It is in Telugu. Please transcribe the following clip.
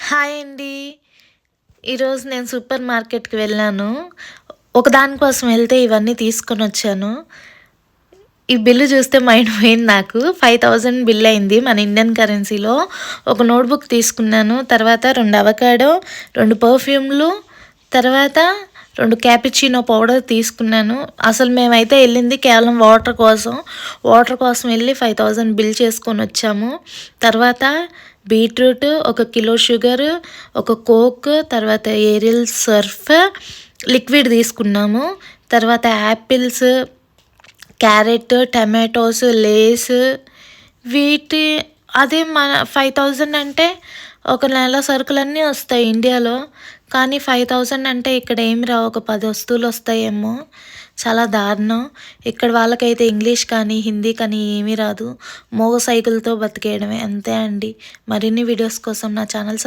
హాయ్ అండి. ఈరోజు నేను సూపర్ మార్కెట్‌కి వెళ్ళాను. ఒకదానికోసం వెళ్తే ఇవన్నీ తీసుకొనొచ్చాను. ఈ బిల్లు చూస్తే మైండ్ పోయింది నాకు. 5000 బిల్ అయింది మన ఇండియన్ కరెన్సీలో. ఒక నోట్‌బుక్ తీసుకున్నాను. తర్వాత 2 అవకాడో, 2 పర్ఫ్యూమ్‌లు, తర్వాత 2 క్యాపుచినో పౌడర్ తీసుకున్నాను. అసలు మేమైతే ఎళ్ళింది కేవలం వాటర్ కోసం. వాటర్ కోసం వెళ్ళి 5000 బిల్ చేసుకొనొచ్చాము. తర్వాత బీట్రూట్, 1 కిలో షుగరు, ఒక కోక్, తర్వాత ఏరియల్ సర్ఫ్, లిక్విడ్ తీసుకున్నాము. తర్వాత యాపిల్స్, క్యారెట్, టమాటోస్, లేస్ వీటి అదే మన 5000 అంటే ఒక నెల సరుకులన్నీ వస్తాయి ఇండియాలో. కానీ 5000 అంటే ఇక్కడ ఏమి రావు. ఒక 10 వస్తువులు వస్తాయేమో. చాలా దారుణం. ఇక్కడ వాళ్ళకైతే ఇంగ్లీష్ కానీ, హిందీ కానీ ఏమీ రాదు. మోగ సైకిల్‌తో బతికేయడమే అంతే అండి. మరిన్ని వీడియోస్ కోసం నా ఛానల్